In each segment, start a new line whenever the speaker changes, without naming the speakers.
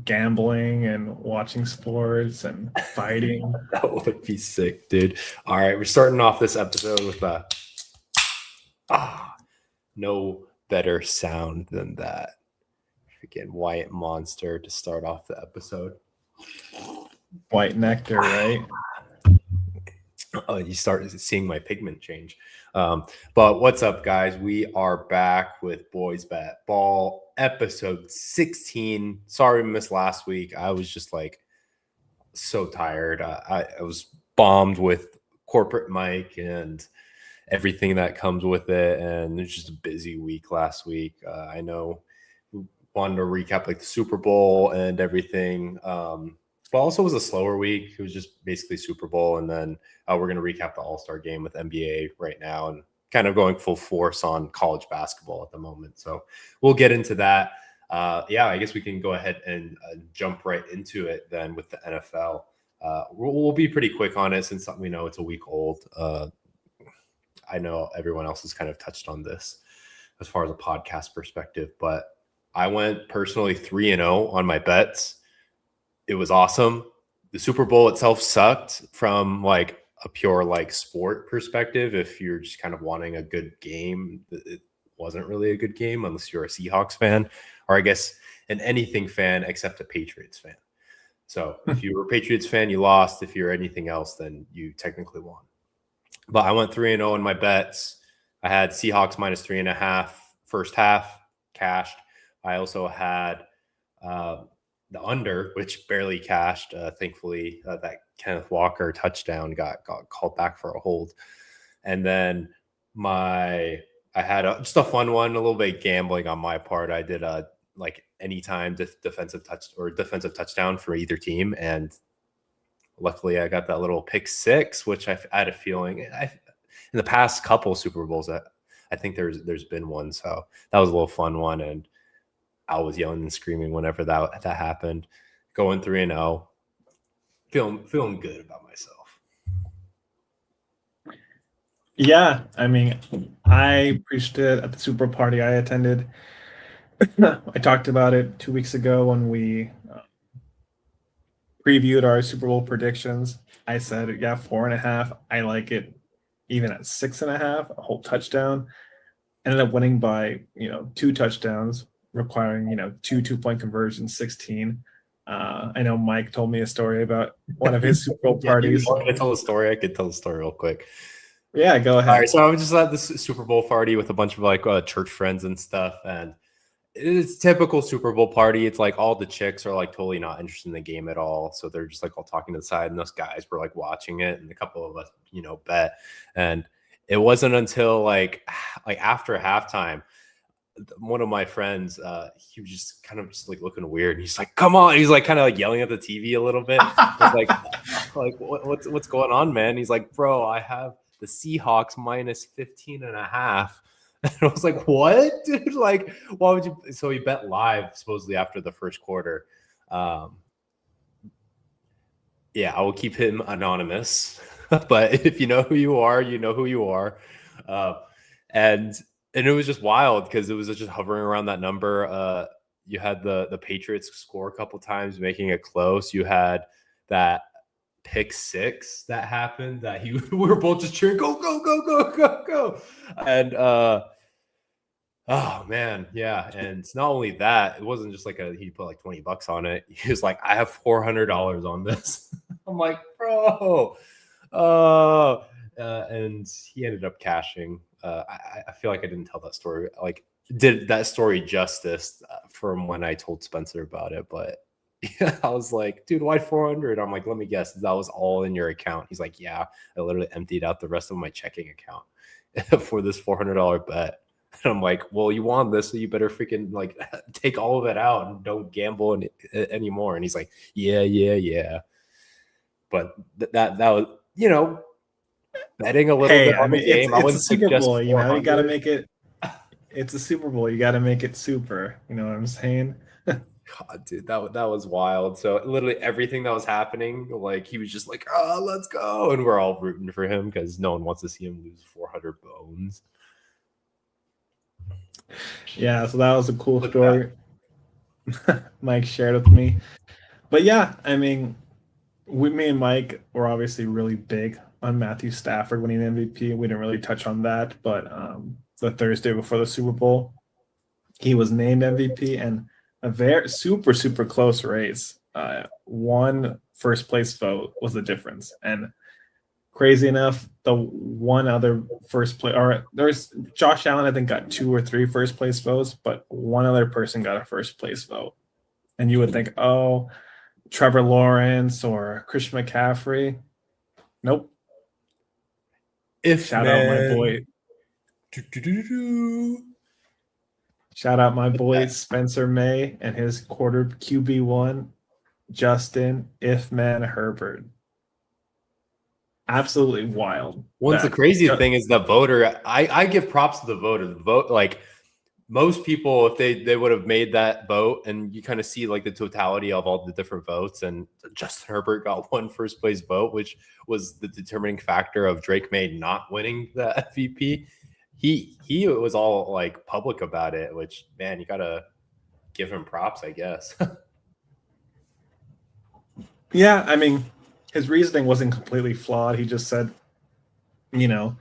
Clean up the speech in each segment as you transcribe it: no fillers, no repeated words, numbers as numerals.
gambling and watching sports and fighting.
That would be sick, dude. All right, we're starting off this episode with no better sound than that. Freaking white monster to start off the episode.
White nectar, right?
Oh, you start seeing my pigment change. But what's up, guys? We are back with Boys Bet Ball, episode 16. Sorry we missed last week. I was just like so tired. I was bombed with corporate mic and everything that comes with it, and it's just a busy week last week. I know we wanted to recap like the Super Bowl and everything. But also it was a slower week. It was just basically Super Bowl, and then we're going to recap the All-Star game with NBA right now and kind of going full force on college basketball at the moment. So we'll get into that. I guess we can go ahead and jump right into it then with the NFL. We'll be pretty quick on it since we know it's a week old. I know everyone else has kind of touched on this as far as a podcast perspective, but I went personally 3-0 on my bets. It was awesome. The Super Bowl itself sucked from like a pure like sport perspective. If you're just kind of wanting a good game, it wasn't really a good game unless you're a Seahawks fan, or I guess an anything fan except a Patriots fan. So if you were a Patriots fan, you lost. If you're anything else, then you technically won. But I went 3-0 in my bets. I had Seahawks minus 3.5 first half cashed. I also had the under, which barely cashed. Thankfully, that Kenneth Walker touchdown got called back for a hold. And then I had just a fun one, a little bit gambling on my part. I did like anytime defensive touchdown for either team, and luckily I got that little pick six, which I had a feeling in the past couple Super Bowls that I think there's been one. So that was a little fun one, and I was yelling and screaming whenever that happened. Going 3-0, feeling good about myself.
Yeah, I mean, I preached it at the Super Bowl party I attended. I talked about it 2 weeks ago when we previewed our Super Bowl predictions. I said, 4.5. I like it even at 6.5, a whole touchdown. Ended up winning by 2 touchdowns, requiring 2 2-point conversions, 16. I know Mike told me a story about one of his Super Bowl parties.
Can I tell a story? I could tell the story real quick.
Yeah, go ahead.
All right, so I was just at this Super Bowl party with a bunch of like church friends and stuff, and it's typical Super Bowl party. It's like all the chicks are like totally not interested in the game at all, so they're just like all talking to the side, and those guys were like watching it, and a couple of us, bet. And it wasn't until like after halftime, one of my friends, he was just kind of just like looking weird. He's like, "Come on!" He's like kind of like yelling at the TV a little bit. like what's going on, man? He's like, "Bro, I have the Seahawks minus 15.5." And I was like, "What, dude? Like, why would you?" So he bet live supposedly after the first quarter. I will keep him anonymous, but if you know who you are, you know who you are. And it was just wild because it was just hovering around that number. You had the Patriots score a couple times, making it close. You had that pick six that happened that we were both just cheering, go, go, go, go, go, go. And oh man, yeah. And not only that, it wasn't just like he put like $20 on it. He was like, I have $400 on this. I'm like, bro. And he ended up cashing. I feel like I didn't tell that story. Like, did that story justice from when I told Spencer about it. But yeah, I was like, dude, why 400? I'm like, let me guess. That was all in your account. He's like, yeah, I literally emptied out the rest of my checking account for this $400 bet. And I'm like, well, you won this, so you better freaking like take all of it out and don't gamble anymore. And he's like, yeah. But that was, betting a little bit on the game.
It's a Super Bowl, you got to make it. It's a Super Bowl. You got to make it super. You know what I'm saying?
God, dude, that was wild. So literally everything that was happening, like he was just like, "Oh, let's go," and we're all rooting for him because no one wants to see him lose 400 bones.
Yeah, so that was a cool story. Mike shared with me. But yeah, I mean, me and Mike were obviously really big on Matthew Stafford winning MVP. We didn't really touch on that, but the Thursday before the Super Bowl, he was named MVP and a very super close race. One first place vote was the difference, and crazy enough, the one other first place, or there's Josh Allen, I think, got 2 or 3 first place votes, but one other person got a first place vote. And you would think, oh, Trevor Lawrence or Christian McCaffrey. Nope.
If
Shout out my boy.
man. Do-do-do-do-do.
Shout out my boy Spencer May and his quarter QB1, Justin If Man Herbert. Absolutely wild.
Once the crazy thing is the voter, I give props to the voter. The vote, like most people, if they would have made that vote, and you kind of see like the totality of all the different votes, and Justin Herbert got one first place vote, which was the determining factor of Drake May not winning the MVP. He was all like public about it, which, man, you gotta give him props, I guess.
Yeah, I mean, his reasoning wasn't completely flawed. He just said, the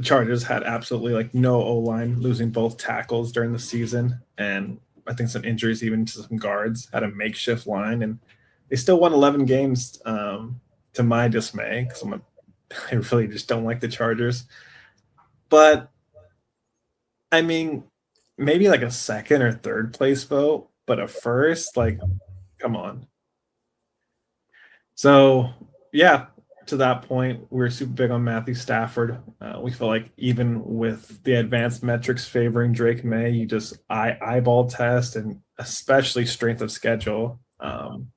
Chargers had absolutely like no O-line, losing both tackles during the season, and I think some injuries even to some guards, had a makeshift line, and they still won 11 games, to my dismay, because I really just don't like the Chargers. But I mean, maybe like a second or third place vote, but a first, like, come on. So yeah, to that point, we're super big on Matthew Stafford. We feel like even with the advanced metrics favoring Drake May, you just eyeball test and especially strength of schedule.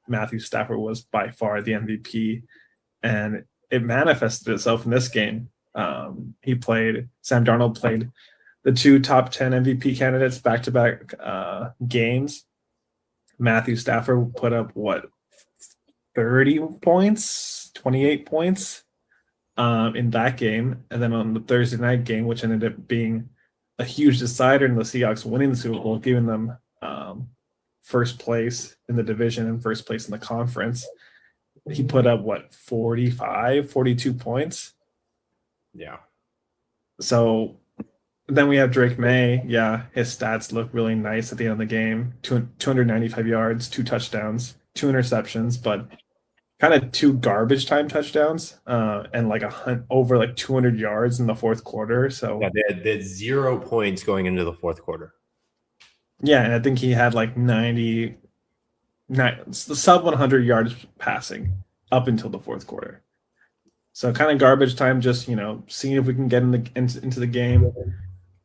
Matthew Stafford was by far the MVP, and it manifested itself in this game. Sam Darnold played the 2 top 10 MVP candidates back-to-back games. Matthew Stafford put up 30 points, 28 points in that game. And then on the Thursday night game, which ended up being a huge decider in the Seahawks winning the Super Bowl, giving them first place in the division and first place in the conference, he put up 45, 42 points.
Yeah.
So then we have Drake May. Yeah, his stats look really nice at the end of the game. 295 yards, 2 touchdowns, 2 interceptions, but kind of 2 garbage time touchdowns, and like over like 200 yards in the fourth quarter. So
yeah, they had 0 points going into the fourth quarter.
Yeah, and I think he had like 90, sub 100 yards passing up until the fourth quarter. So kind of garbage time, just seeing if we can get into the game.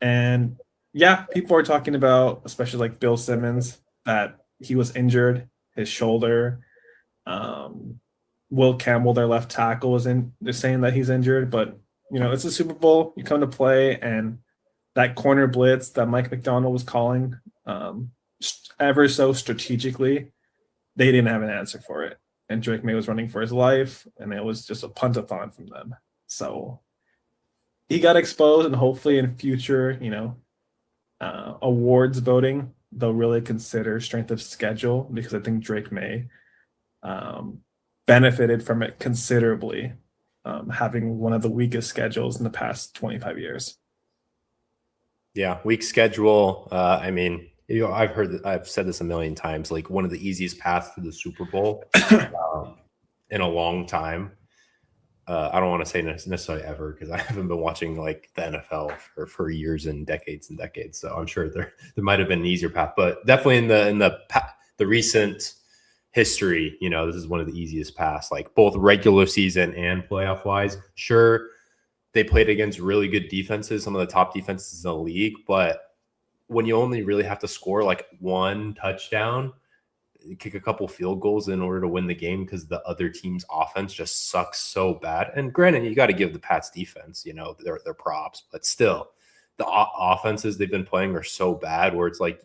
And yeah, people are talking about, especially like Bill Simmons, that he was injured, his shoulder. Will Campbell, their left tackle, they're saying that he's injured, but it's a Super Bowl. You come to play, and that corner blitz that Mike McDonald was calling, ever so strategically, they didn't have an answer for it. And Drake May was running for his life, and it was just a puntathon from them. So he got exposed, and hopefully in future, awards voting, they'll really consider strength of schedule, because I think Drake May benefited from it considerably, having one of the weakest schedules in the past 25 years.
Yeah, weak schedule. I mean, I've said this a million times, like one of the easiest paths to the Super Bowl in a long time. I don't want to say necessarily ever, because I haven't been watching like the NFL for years and decades. So I'm sure there might have been an easier path, but definitely in the recent history, this is one of the easiest paths, like both regular season and playoff wise. Sure, they played against really good defenses, some of the top defenses in the league, but when you only really have to score like 1 touchdown, kick a couple field goals in order to win the game, because the other team's offense just sucks so bad. And granted, you got to give the Pats defense, their props, but still, the offenses they've been playing are so bad, where it's like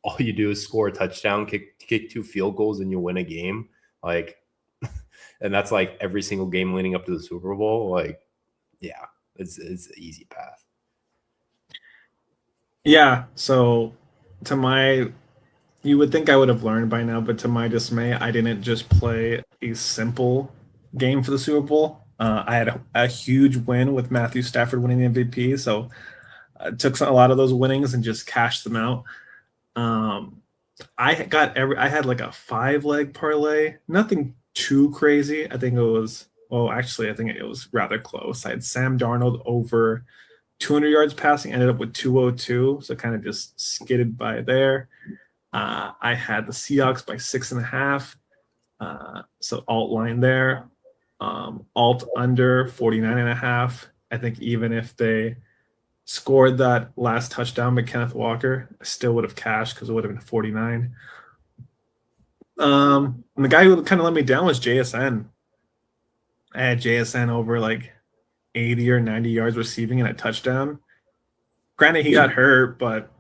all you do is score a touchdown, kick 2 field goals, and you win a game. Like, and that's like every single game leading up to the Super Bowl. Like, yeah, it's an easy path.
Yeah. So to my You would think I would have learned by now, but to my dismay, I didn't just play a simple game for the Super Bowl. I had a huge win with Matthew Stafford winning the MVP, so I took a lot of those winnings and just cashed them out. Um, I had like a 5-leg parlay, nothing too crazy. I think it was, well, actually, I think it was rather close. I had Sam Darnold over 200 yards passing, ended up with 202, so kind of just skidded by there. I had the Seahawks by 6.5. So alt line there. Alt under 49.5. I think even if they scored that last touchdown by Kenneth Walker, I still would have cashed because it would have been 49. And the guy who kind of let me down was JSN. I had JSN over like 80 or 90 yards receiving and a touchdown. Granted, he got hurt, but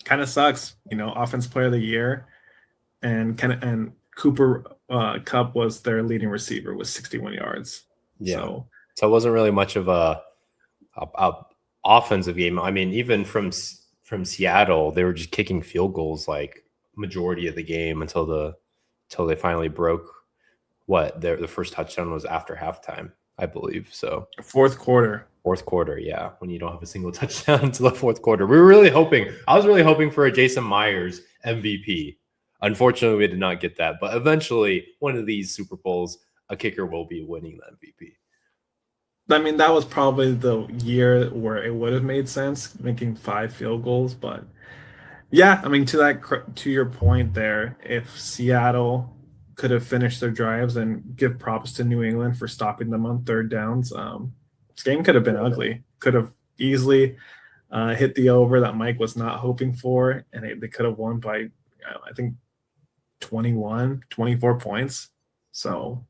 kind of sucks, offense player of the year. And Cooper Kupp was their leading receiver with 61 yards.
Yeah. So it wasn't really much of a offensive game. I mean, even from Seattle, they were just kicking field goals like majority of the game until they finally broke. The first touchdown was after halftime, I believe. So
fourth quarter,
yeah. When you don't have a single touchdown until the fourth quarter, I was really hoping for a Jason Myers MVP. Unfortunately, we did not get that. But eventually, one of these Super Bowls, a kicker will be winning the MVP.
I mean, that was probably the year where it would have made sense, making 5 field goals. But yeah, I mean, to your point there, if Seattle could have finished their drives, and give props to New England for stopping them on third downs, this game could have been ugly. Could have easily hit the over that Mike was not hoping for, and they could have won by, I think, 21, 24 points. So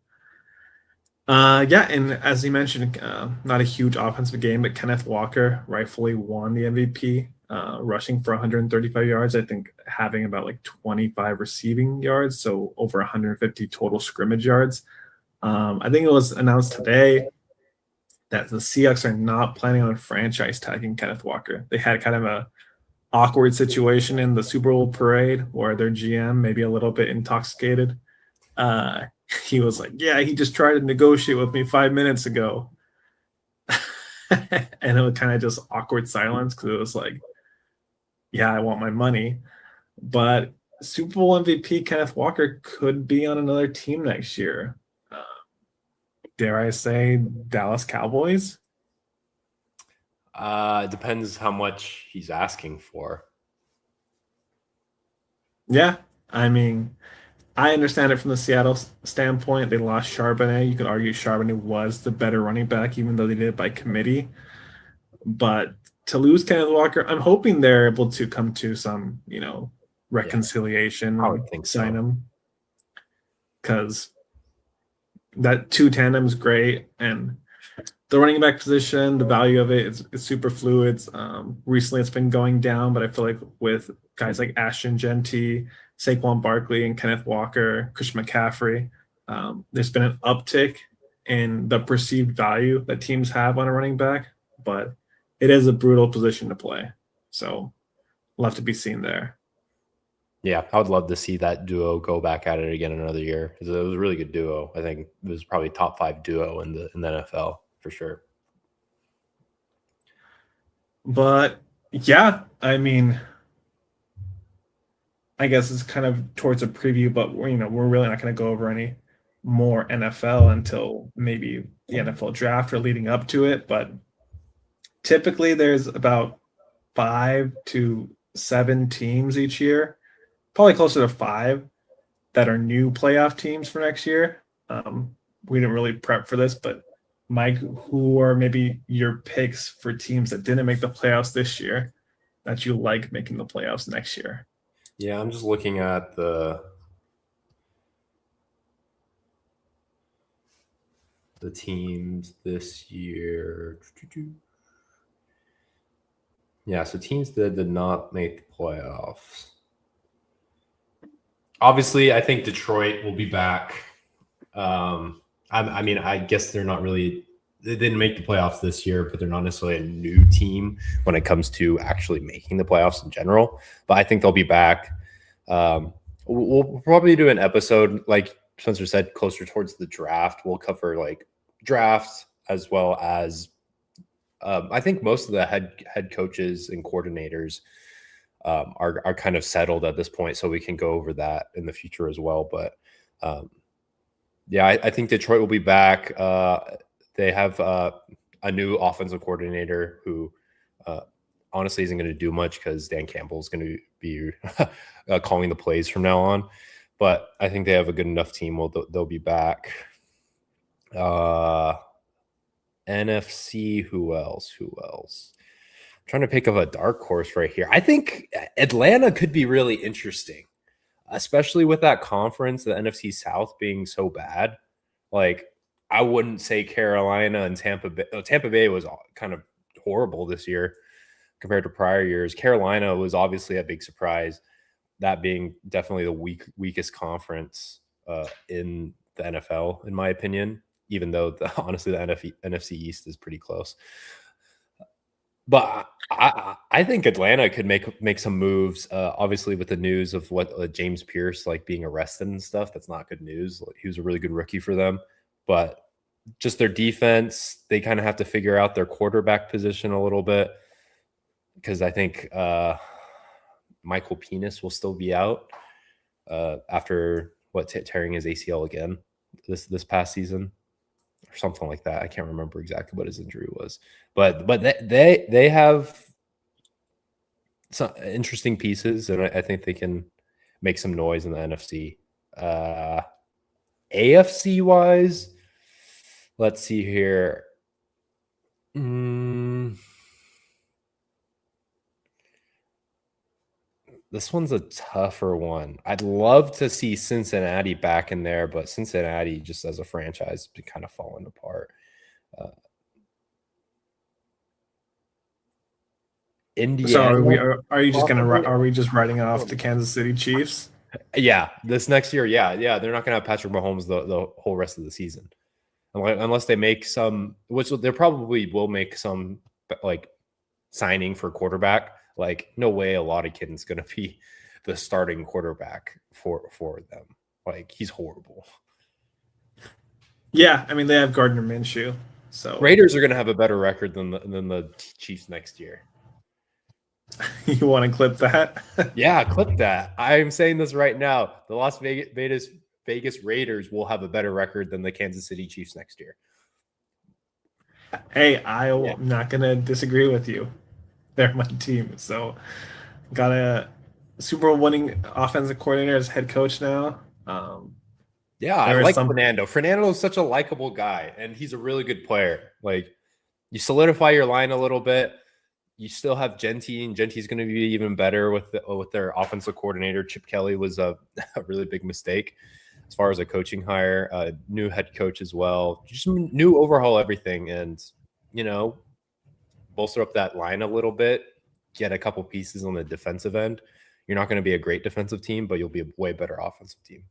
yeah, and as you mentioned, not a huge offensive game, but Kenneth Walker rightfully won the MVP, rushing for 135 yards. I think having about like 25 receiving yards, so over 150 total scrimmage yards. I think it was announced today that the Seahawks are not planning on franchise tagging Kenneth Walker. They had kind of a awkward situation in the Super Bowl parade where their GM, maybe a little bit intoxicated, he was like, yeah, he just tried to negotiate with me 5 minutes ago. And it was kind of just awkward silence because it was like, yeah, I want my money. But Super Bowl MVP Kenneth Walker could be on another team next year. Dare I say Dallas Cowboys?
Depends how much he's asking for.
Yeah, I mean, I understand it from the Seattle standpoint. They lost Charbonnet. You could argue Charbonnet was the better running back, even though they did it by committee. But to lose Kenneth Walker, I'm hoping they're able to come to some, reconciliation.
I would think
sign
so.
him, because that 2 tandem is great, and the running back position, the value of it is super fluid. Recently, it's been going down, but I feel like with guys like Ashton Genty, Saquon Barkley, and Kenneth Walker, Christian McCaffrey, there's been an uptick in the perceived value that teams have on a running back, but it is a brutal position to play. So we'll have to be seen there.
Yeah, I would love to see that duo go back at it again another year. It was a really good duo. I think it was probably top 5 duo in the NFL for sure.
But yeah, I mean, I guess it's kind of towards a preview, but we're really not going to go over any more NFL until maybe the NFL draft or leading up to it. But typically there's about 5 to 7 teams each year, probably closer to 5, that are new playoff teams for next year. We didn't really prep for this, but Mike, who are maybe your picks for teams that didn't make the playoffs this year that you like making the playoffs next year?
Yeah, I'm just looking at the teams this year. Yeah, so teams that did not make the playoffs. Obviously, I think Detroit will be back. I mean, I guess they're not really – they didn't make the playoffs this year, but they're not necessarily a new team when it comes to actually making the playoffs in general. But I think they'll be back. We'll probably do an episode, like Spencer said, closer towards the draft. We'll cover like drafts as well as I think most of the head coaches and coordinators are kind of settled at this point, so we can go over that in the future as well. But yeah, I think Detroit will be back. They have a new offensive coordinator who honestly isn't going to do much because Dan Campbell is going to be calling the plays from now on. But I think they have a good enough team. They'll be back. NFC, who else? I'm trying to pick up a dark horse right here. I think Atlanta could be really interesting, especially with that conference, the NFC South being so bad. Like, I wouldn't say Carolina and Tampa Bay. Tampa Bay was kind of horrible this year compared to prior years. Carolina was obviously a big surprise, that being definitely the weakest conference in the NFL, in my opinion, even though honestly the NFC East is pretty close. But I think Atlanta could make some moves. Obviously, with the news of what James Pierce like being arrested and stuff, that's not good news. He was a really good rookie for them, but just their defense, they kind of have to figure out their quarterback position a little bit, because I think Michael Penis will still be out after tearing his ACL again this past season or something like that. I can't remember exactly what his injury was, but they have some interesting pieces, and I think they can make some noise in the NFC. AFC wise, let's see here. This one's a tougher one. I'd love to see Cincinnati back in there, but Cincinnati, just as a franchise, has been kind of falling apart. Indiana.
So are you just are we just writing off the Kansas City Chiefs?
Yeah, this next year, yeah, they're not gonna have Patrick Mahomes the whole rest of the season, unless they make some, which they probably will make some like signing for quarterback. Like, no way a lot of kids gonna be the starting quarterback for them. Like, he's horrible.
Yeah, I mean they have Gardner Minshew, so
Raiders are gonna have a better record than the Chiefs next year.
You want to clip that?
Yeah, clip that. I'm saying this right now. The Las Vegas Raiders will have a better record than the Kansas City Chiefs next year.
Hey, I'm not going to disagree with you. They're my team. So got a Super Bowl winning offensive coordinator as head coach now.
Yeah, I like Fernando. Fernando is such a likable guy, and he's a really good player. Like, you solidify your line a little bit. You still have Genty, and Genty's going to be even better with their offensive coordinator. Chip Kelly was a really big mistake as far as a coaching hire. New head coach as well. Just new overhaul everything, and bolster up that line a little bit. Get a couple pieces on the defensive end. You're not going to be a great defensive team, but you'll be a way better offensive team.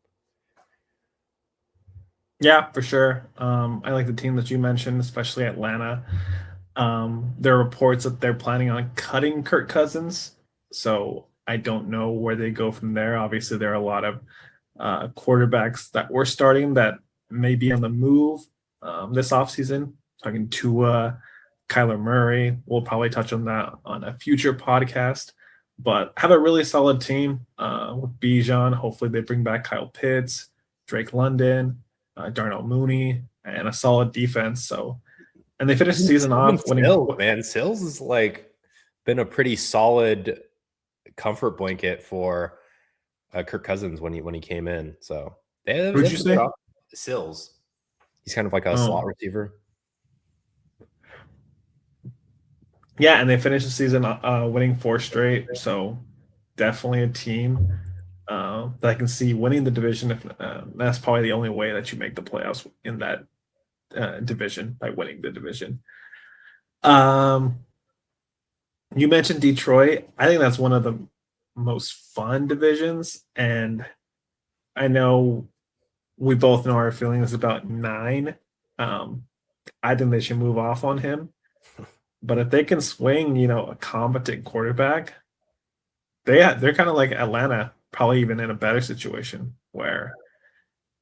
Yeah, for sure. I like the team that you mentioned, especially Atlanta. There are reports that they're planning on cutting Kirk Cousins, so I don't know where they go from there. Obviously, there are a lot of quarterbacks that we're starting that may be on the move this offseason. Talking to Kyler Murray. We'll probably touch on that on a future podcast. But have a really solid team with Bijan. Hopefully, they bring back Kyle Pitts, Drake London, Darnell Mooney, and a solid defense. So. And they finished the season off winning.
Sills has been a pretty solid comfort blanket for Kirk Cousins when he came in. So
who'd you say?
Sills. He's kind of like a slot receiver.
Yeah, and they finished the season winning 4 straight. So definitely a team that I can see winning the division. If that's probably the only way that you make the playoffs in that division, by winning the division. You mentioned Detroit. I think that's one of the most fun divisions, and I know we both know our feelings about 9. I think they should move off on him, but if they can swing, a competent quarterback, they're kind of like Atlanta. probably even in a better situation where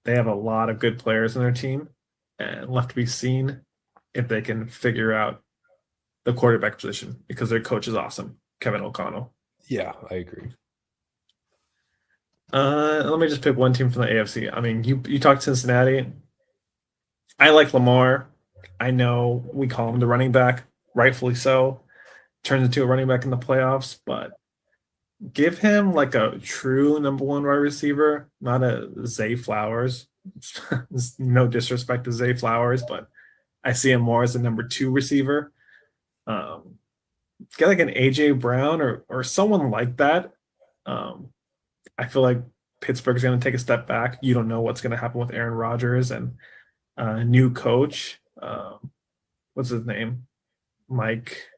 they have a lot of good players in their team, and left to be seen if they can figure out the quarterback position because their coach is awesome, Kevin O'Connell.
Yeah, I agree.
Let me just pick one team from the AFC. I mean, you talked Cincinnati. I like Lamar. I know we call him the running back, rightfully so. Turns into a running back in the playoffs, but give him like a true number one wide receiver, not a Zay Flowers. No disrespect to Zay Flowers, but I see him more as a number two receiver. Get like an AJ Brown or someone like that. I feel like Pittsburgh's going to take a step back. You don't know what's going to happen with Aaron Rodgers and new coach. What's his name? Mike.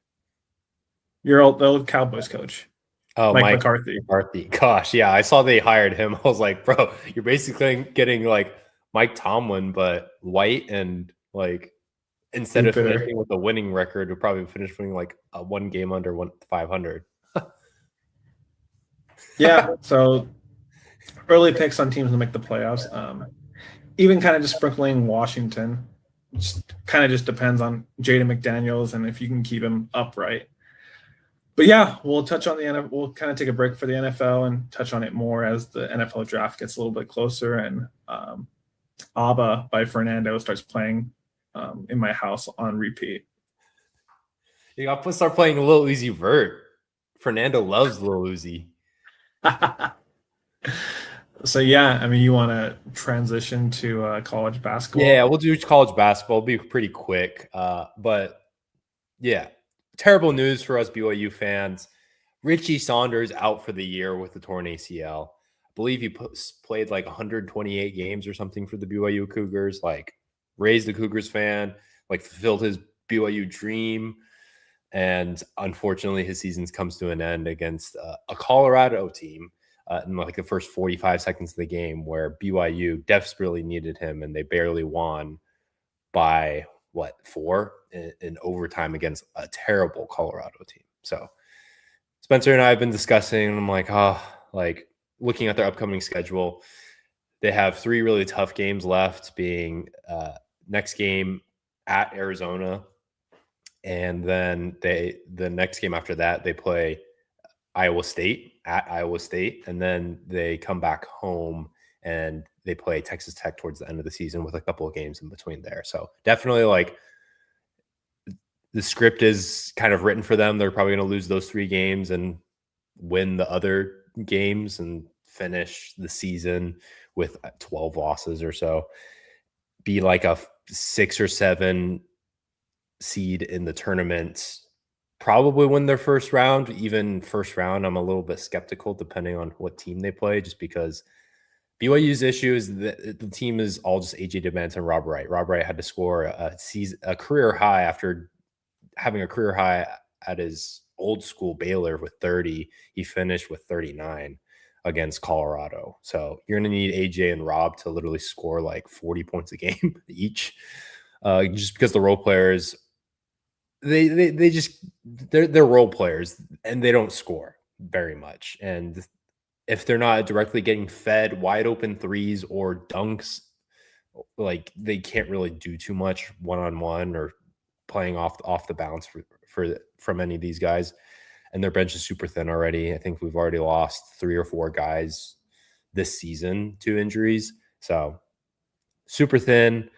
The old Cowboys coach.
Oh,
Mike McCarthy.
Gosh, yeah, I saw they hired him. I was like, bro, you're basically getting like Mike Tomlin, but white, and like instead of finishing with a winning record, we'll probably finish winning like a one game under 500.
Yeah, so early picks on teams to make the playoffs. Even kind of just sprinkling Washington. Kind of just depends on Jaden McDaniels and if you can keep him upright. But yeah, we'll touch on the NFL. We'll kind of take a break for the NFL and touch on it more as the NFL draft gets a little bit closer and ABBA by Fernando starts playing in my house on repeat.
You got to start playing Lil Uzi Vert. Fernando loves Lil Uzi.
So yeah, I mean, you want to transition to college basketball?
Yeah, we'll do college basketball. It'll be pretty quick, but yeah, terrible news for us BYU fans. Richie Saunders out for the year with the torn ACL. I believe he played like 128 games or something for the BYU Cougars. Like, raised a Cougars fan, like fulfilled his BYU dream, and unfortunately, his season comes to an end against a Colorado team. In like the first 45 seconds of the game, where BYU desperately needed him and they barely won by 4 in overtime against a terrible Colorado team. So Spencer and I have been discussing, and I'm like, like looking at their upcoming schedule, they have 3 really tough games left, being next game at Arizona, and then the next game after that they play Iowa State, and then they come back home and they play Texas Tech towards the end of the season with a couple of games in between there. So definitely, like, the script is kind of written for them. They're probably going to lose those 3 games and win the other games and finish the season with 12 losses or so. Be like a 6 or 7 seed in the tournament. Probably win their first round. Even first round, I'm a little bit skeptical depending on what team they play, just because BYU's issue is that the team is all just AJ DeMent and Rob Wright. Rob Wright had to score a career high after having a career high at his old school Baylor with 30. He finished with 39 against Colorado. So you're going to need AJ and Rob to literally score like 40 points a game each, just because the role players – they're role players and they don't score very much. And if they're not directly getting fed wide open threes or dunks, like, they can't really do too much one-on-one or playing off the bounce from any of these guys. And their bench is super thin already. I think we've already lost 3 or 4 guys this season to injuries. So super thin,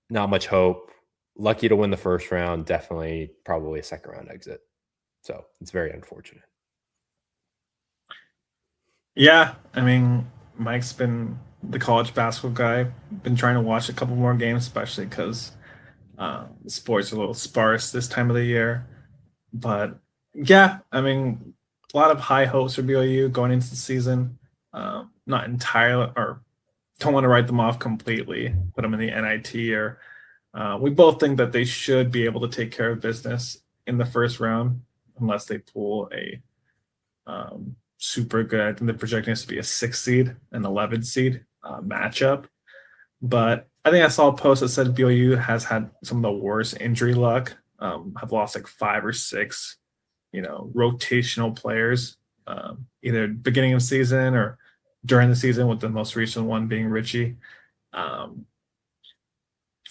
not much hope. Lucky to win the first round, definitely probably a second round exit. So it's very unfortunate.
Yeah, I mean, Mike's been the college basketball guy. Been trying to watch a couple more games, especially because sports are a little sparse this time of the year. But yeah, I mean, a lot of high hopes for BYU going into the season. Not entirely, or don't want to write them off completely, put them in the NIT, or we both think that they should be able to take care of business in the first round, unless they pull a super good. I think they're projecting us to be a 6 seed, an 11 seed matchup. But I think I saw a post that said BYU has had some of the worst injury luck, have lost like 5 or 6, rotational players either beginning of season or during the season, with the most recent one being Richie. Um,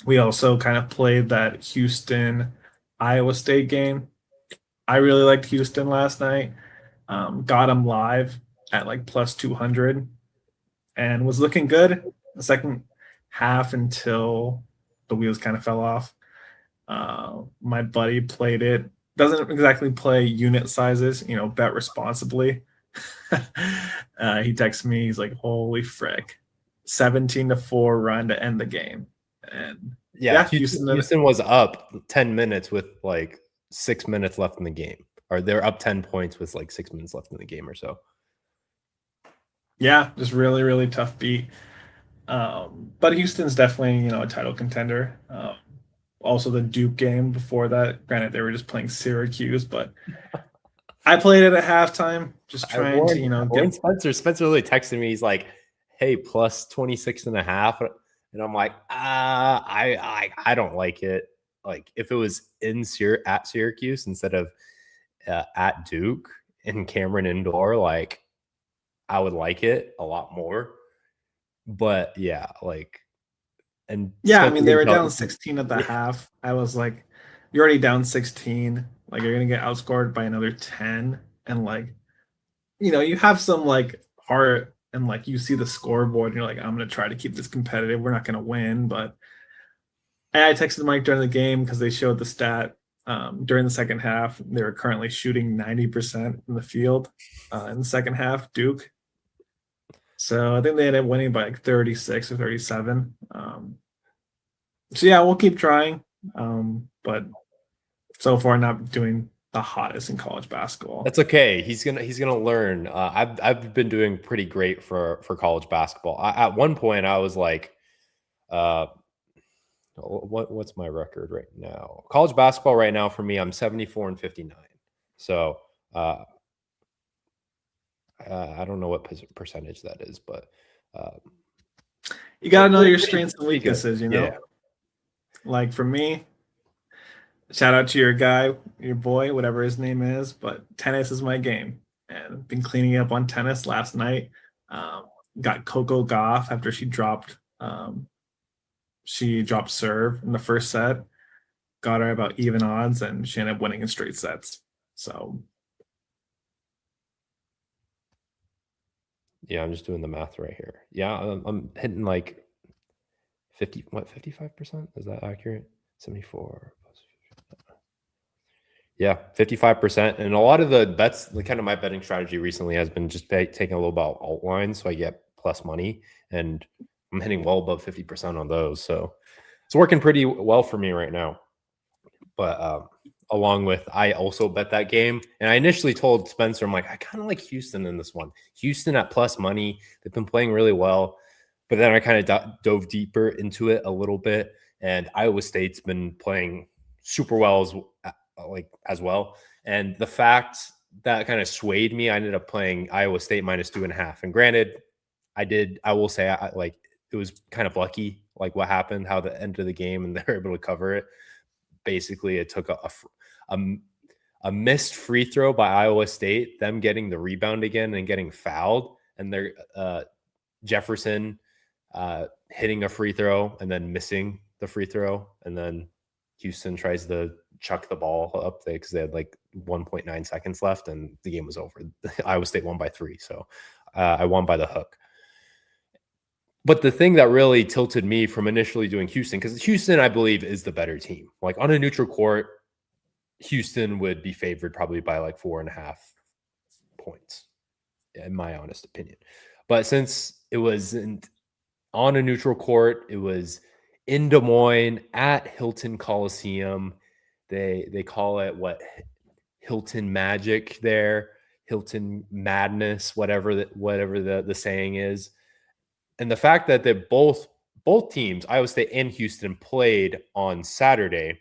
we also kind of played that Houston Iowa State game. I really liked Houston last night. Got them live at like plus 200 and was looking good the second half until the wheels kind of fell off. My buddy played it. Doesn't exactly play unit sizes, bet responsibly. He texts me, he's like, holy frick. 17-4 run to end the game. And
Yeah,
yeah, Houston.
Houston was up 10 minutes with like 6 minutes left in the game. Or they're up 10 points with like 6 minutes left in the game or so.
Yeah, just really, really tough beat. But Houston's definitely, a title contender. Also the Duke game before that. Granted, they were just playing Syracuse, but I played it at halftime, just trying to,
warned Spencer. Spencer really texted me. He's like, hey, plus 26.5. And I'm like, I don't like it. Like if it was at Syracuse instead of at Duke in Cameron Indoor, like I would like it a lot more. But yeah, like, and
yeah, I
Spencer
mean, they
can
were
tell,
down 16 at the half. I was like, you're already down 16. Like, you're going to get outscored by another 10. And, like, you have some, like, heart and, like, you see the scoreboard and you're like, I'm going to try to keep this competitive. We're not going to win. But I texted Mike during the game because they showed the stat. During the second half, they were currently shooting 90% from the field in the second half, Duke. So I think they ended up winning by like 36 or 37. So yeah, we'll keep trying. But so far not doing the hottest in college basketball.
that's okay. He's gonna learn. I've been doing pretty great for college basketball. At one point, I was like, what's my record right now? College basketball right now for me, I'm 74-59. So I don't know what percentage that is, but
you got to know your strengths and weaknesses.
Yeah.
Like for me, shout out to your guy, your boy, whatever his name is, but tennis is my game. And been cleaning up on tennis last night. Got Coco Gauff after she dropped serve in the first set. Got her about even odds, and she ended up winning in straight sets. So
yeah, I'm just doing the math right here. Yeah, I'm hitting like 55%? Is that accurate? 74 plus 50. Yeah, 55%. And a lot of the bets, the kind of my betting strategy recently has been just taking a little about alt lines so I get plus money. And I'm hitting well above 50% on those. So it's working pretty well for me right now. But along with, I also bet that game. And I initially told Spencer, I'm like, I kind of like Houston in this one. Houston at plus money. They've been playing really well. But then I kind of dove deeper into it a little bit. And Iowa State's been playing super well as well. And the fact that kind of swayed me, I ended up playing Iowa State minus 2.5. And granted, I will say, like, it was kind of lucky, like what happened, how the end of the game, and they were able to cover it. Basically, it took a missed free throw by Iowa State, them getting the rebound again and getting fouled, and their Jefferson hitting a free throw and then missing the free throw, and then Houston tries to chuck the ball up there because they had like 1.9 seconds left and the game was over. Iowa State won by 3, so I won by the hook. But the thing that really tilted me from initially doing Houston, because Houston, I believe, is the better team. Like on a neutral court, Houston would be favored probably by like 4.5 points, in my honest opinion. But since it wasn't on a neutral court, it was in Des Moines at Hilton Coliseum. They call it Hilton Magic there, Hilton Madness, whatever the saying is. And the fact that they both teams, Iowa State and Houston, played on Saturday,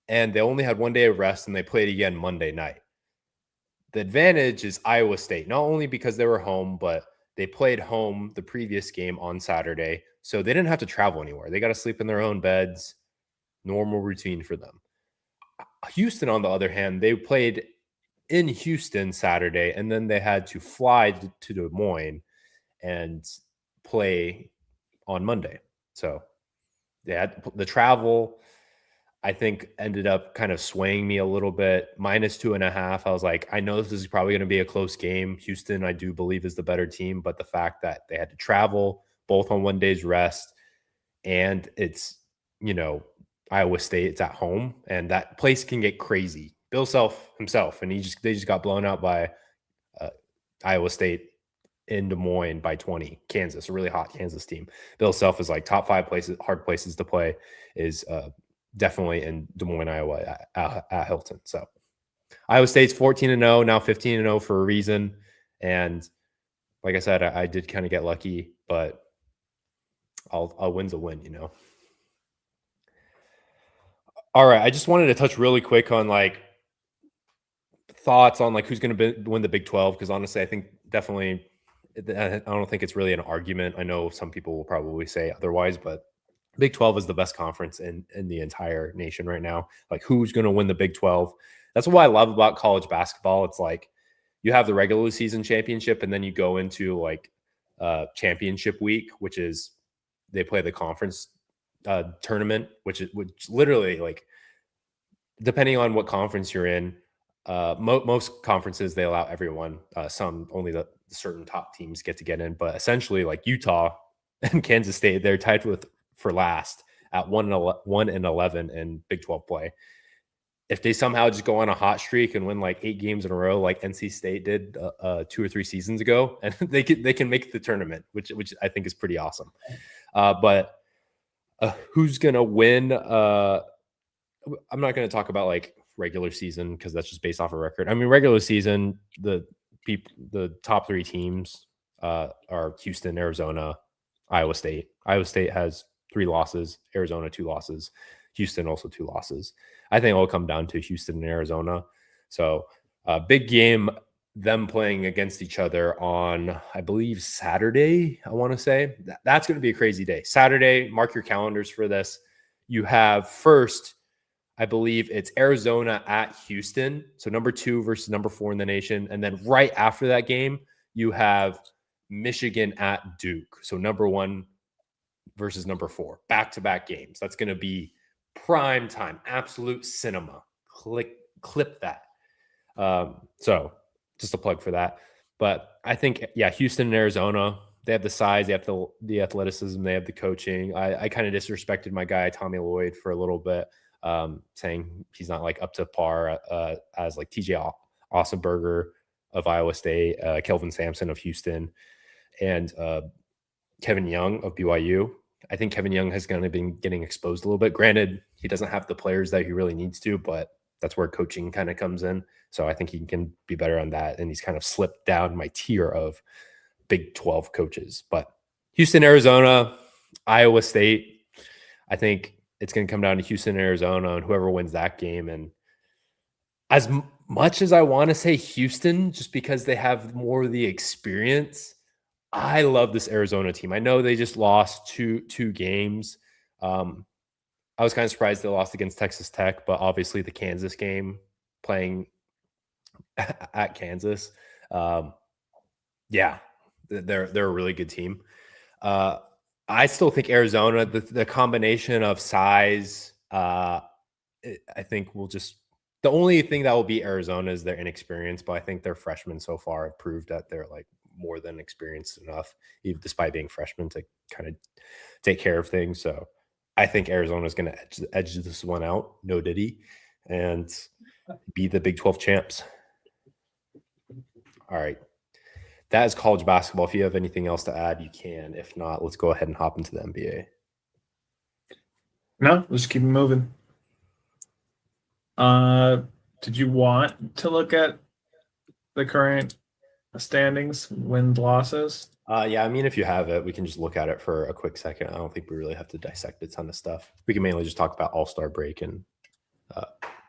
and they only had one day of rest, and they played again Monday night. The advantage is Iowa State, not only because they were home, but they played home the previous game on Saturday, so they didn't have to travel anywhere. They got to sleep in their own beds, normal routine for them. Houston, on the other hand, they played in Houston Saturday, and then they had to fly to Des Moines and play on Monday. So they had the travel, I think, ended up kind of swaying me a little bit. -2.5. I was like, I know this is probably going to be a close game. Houston, I do believe, is the better team, but the fact that they had to travel both on 1 day's rest, and it's, Iowa State, it's at home, and that place can get crazy. Bill Self himself, and they just got blown out by Iowa State in Des Moines by 20. Kansas, a really hot Kansas team. Bill Self is like top 5 places, hard places to play is definitely in Des Moines, Iowa at Hilton. So Iowa State's 14-0, now 15-0 for a reason. And like I said, I did kind of get lucky, but a win's a win, All right, I just wanted to touch really quick on like thoughts on like who's going to win the Big 12, because honestly, I think definitely I don't think it's really an argument. I know some people will probably say otherwise, but Big 12 is the best conference in the entire nation right now. Like, who's going to win the Big 12? That's what I love about college basketball. It's like you have the regular season championship, and then you go into like championship week, which is they play the conference tournament, which literally, like, depending on what conference you're in, most conferences they allow everyone. Some only the certain top teams get to get in, but essentially, like Utah and Kansas State, they're tied for last at 1-11 in Big 12 play. If they somehow just go on a hot streak and win like 8 games in a row, like NC State did 2 or 3 seasons ago, and they can make the tournament, which I think is pretty awesome. But who's gonna win? I'm not going to talk about like regular season because that's just based off a record. I mean, regular season, the top 3 teams are Houston, Arizona, Iowa State. Iowa State has 3 losses, Arizona 2 losses, Houston also 2 losses. I think it'll come down to Houston and Arizona. So big game, them playing against each other on, I believe, Saturday, I want to say. That's going to be a crazy day. Saturday, mark your calendars for this. You have first, I believe it's Arizona at Houston. So number 2 versus number 4 in the nation. And then right after that game, you have Michigan at Duke. So number 1 versus number 4, back-to-back games. That's going to be prime time, absolute cinema. Clip that. So just a plug for that. But I think, yeah, Houston and Arizona, they have the size, they have the athleticism, they have the coaching. I kind of disrespected my guy, Tommy Lloyd, for a little bit, saying he's not like up to par as like TJ Ossenberger of Iowa State, Kelvin Sampson of Houston, and Kevin Young of BYU. I think Kevin Young has kind of been getting exposed a little bit. Granted, he doesn't have the players that he really needs to, but that's where coaching kind of comes in. So I think he can be better on that. And he's kind of slipped down my tier of Big 12 coaches. But Houston, Arizona, Iowa State, I think it's going to come down to Houston, Arizona, and whoever wins that game. And as much as I want to say Houston, just because they have more of the experience, I love this Arizona team. I know they just lost two games. I was kind of surprised they lost against Texas Tech, but obviously the Kansas game, playing at Kansas, yeah, they're a really good team. I still think Arizona, the combination of size, I think will just, the only thing that will beat Arizona is their inexperience, but I think their freshmen so far have proved that they're like more than experienced enough, even despite being freshmen, to kind of take care of things. So I think Arizona is going to edge this one out, no diddy, and be the Big 12 champs. All right. That is college basketball. If you have anything else to add, you can. If not, let's go ahead and hop into the NBA.
No, let's keep it moving. Did you want to look at the current standings, wins, losses?
Yeah, I mean, if you have it, we can just look at it for a quick second. I don't think we really have to dissect a ton of stuff. We can mainly just talk about All-Star break and,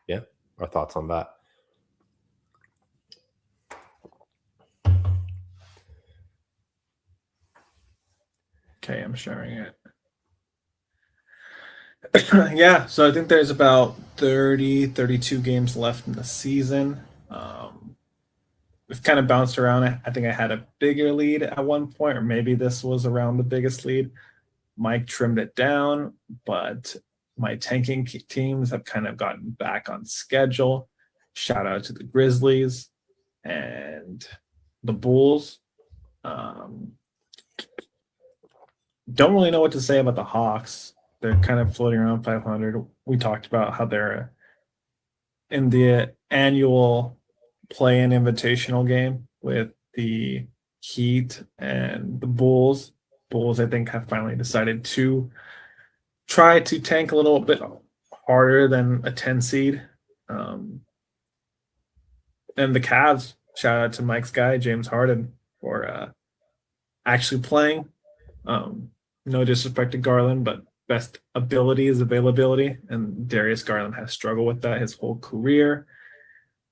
yeah, our thoughts on that.
Okay, I'm sharing it. Yeah, so I think there's about 32 games left in the season. It's kind of bounced around. I think I had a bigger lead at one point, or maybe this was around the biggest lead. Mike trimmed it down, but my tanking teams have kind of gotten back on schedule. Shout out to the Grizzlies and the Bulls. Don't really know what to say about the Hawks. They're kind of floating around 500. We talked about how they're in the annual play-in invitational game with the Heat and the Bulls. Bulls, I think, have finally decided to try to tank a little bit harder than a 10 seed. And the Cavs, shout out to Mike's guy, James Harden, for actually playing. No disrespect to Garland, but best ability is availability. And Darius Garland has struggled with that his whole career.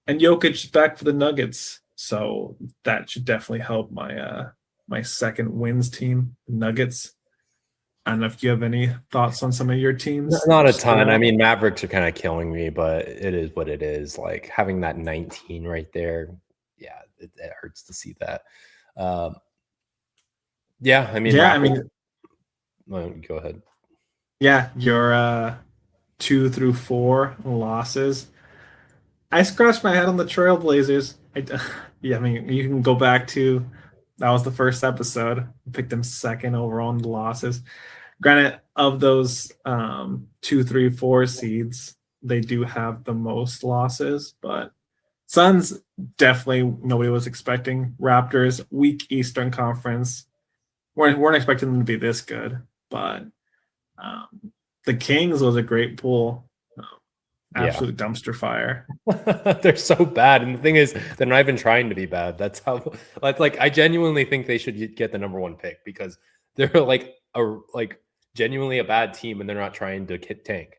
And Jokic is back for the Nuggets. So that should definitely help my second wins team, the Nuggets. I don't know if you have any thoughts on some of your teams.
Not a ton. I mean, Mavericks are kind of killing me, but it is what it is. Like having that 19 right there, yeah, it hurts to see that. Yeah, I mean, go ahead.
Yeah, your 2 through 4 losses. I scratched my head on the Trailblazers. Yeah, I mean, you can go back to that was the first episode. I picked them second overall in the losses. Granted, of those 2, 3, 4 seeds, they do have the most losses, but Suns definitely nobody was expecting. Raptors, weak Eastern Conference. Weren't expecting them to be this good, but the Kings was a great pool. Absolute dumpster fire.
They're so bad, and the thing is, they're not even trying to be bad. That's how. Like, I genuinely think they should get the number 1 pick because they're like genuinely a bad team, and they're not trying to tank.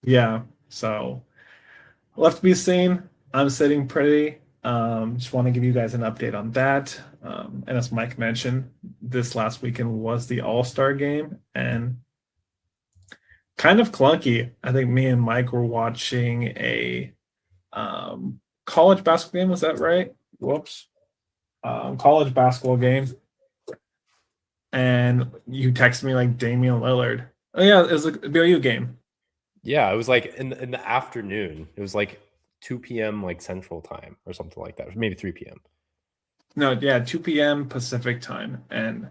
Yeah. So left to be seen. I'm sitting pretty. Just want to give you guys an update on that. And as Mike mentioned, this last weekend was the All-Star game, and kind of clunky. I think me and Mike were watching a college basketball game. Was that right? Whoops. College basketball game. And you texted me like Damian Lillard. Oh yeah, it was a BYU game.
Yeah, it was like in the afternoon. It was like 2 p.m. like Central Time or something like that. Maybe 3 p.m.
No, yeah, 2 p.m. Pacific time. And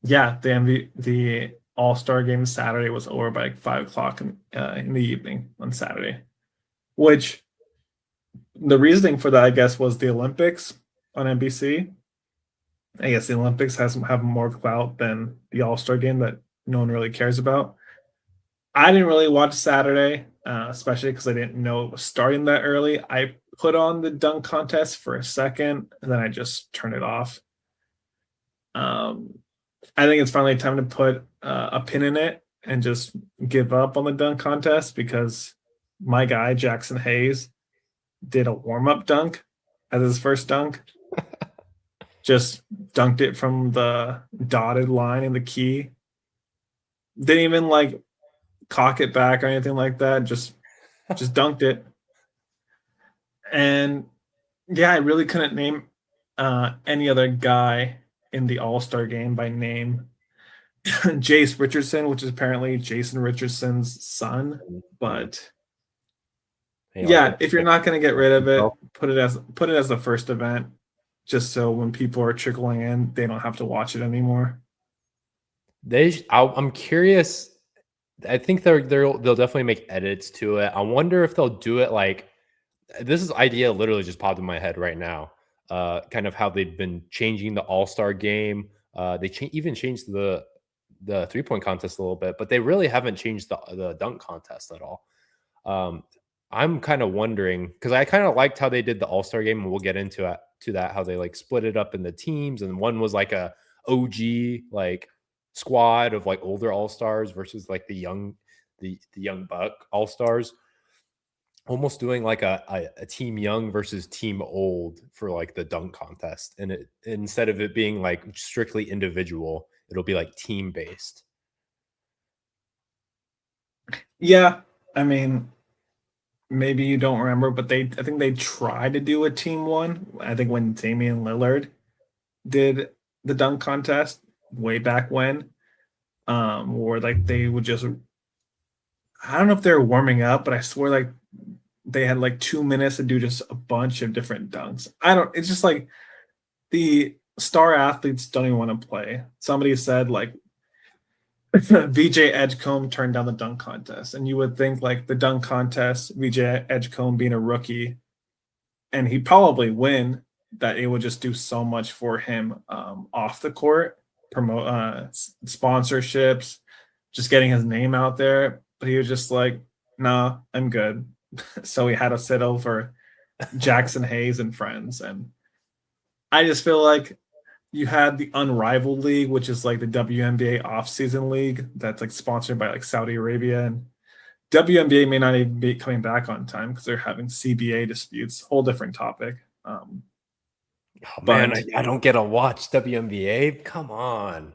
yeah, the All-Star game Saturday was over by like 5 o'clock in the evening on Saturday. Which the reasoning for that, I guess, was the Olympics on NBC. I guess the Olympics have more clout than the All-Star game that no one really cares about. I didn't really watch Saturday, especially because I didn't know it was starting that early. I put on the dunk contest for a second, and then I just turned it off. I think it's finally time to put a pin in it and just give up on the dunk contest because my guy, Jackson Hayes, did a warm-up dunk as his first dunk. Just dunked it from the dotted line in the key. Didn't even like cock it back or anything like that. Just dunked it. And yeah, I really couldn't name any other guy in the All-Star game by name. Jace Richardson, which is apparently Jason Richardson's son, but yeah, if you're not going to get rid of it, put it as the first event, just so when people are trickling in, they don't have to watch it anymore.
I'm curious. I think they'll definitely make edits to it. I wonder if they'll do it like this idea literally just popped in my head right now. Kind of how they've been changing the All-Star game. They even changed the 3-point contest a little bit, but they really haven't changed the dunk contest at all. I'm kind of wondering because I kind of liked how they did the All-Star game, and we'll get into that how they like split it up in the teams, and one was like a OG like squad of like older All-Stars versus like the young buck All-Stars, almost doing like a team young versus team old for like the dunk contest, and it instead of it being like strictly individual, it'll be like team based.
Yeah, I mean, maybe you don't remember, but I think they tried to do a team one. I think when Damian Lillard did the dunk contest way back when, where like they would just, I don't know if they were warming up, but I swear like they had like 2 minutes to do just a bunch of different dunks. I don't, it's just like the star athletes don't even want to play. Somebody said like VJ Edgecombe turned down the dunk contest, and you would think like the dunk contest, VJ Edgecombe being a rookie, and he'd probably win, that it would just do so much for him off the court, promote sponsorships, just getting his name out there. But he was just like, "Nah, I'm good." So he had to settle for Jackson Hayes and friends, and I just feel like you had the Unrivaled League, which is like the WNBA off-season league that's like sponsored by like Saudi Arabia, and WNBA may not even be coming back on time because they're having CBA disputes. Whole different topic.
Oh man,
But
I don't get to watch WNBA. Come on,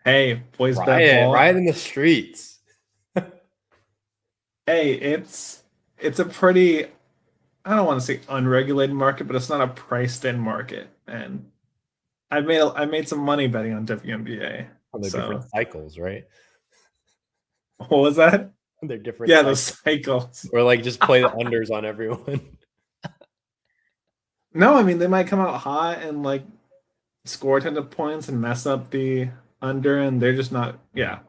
hey, boys bet
riot,
ball.
riot in the streets.
Hey, it's a pretty, I don't want to say unregulated market, but it's not a priced in market. And I made some money betting on WNBA.
Well, they're
So
different cycles, right?
what was that?
They're different
Yeah, the
cycles.
cycles.
Or like just play the unders on everyone.
No, I mean they might come out hot and like score a ton of points and mess up the under, and they're just not. Yeah,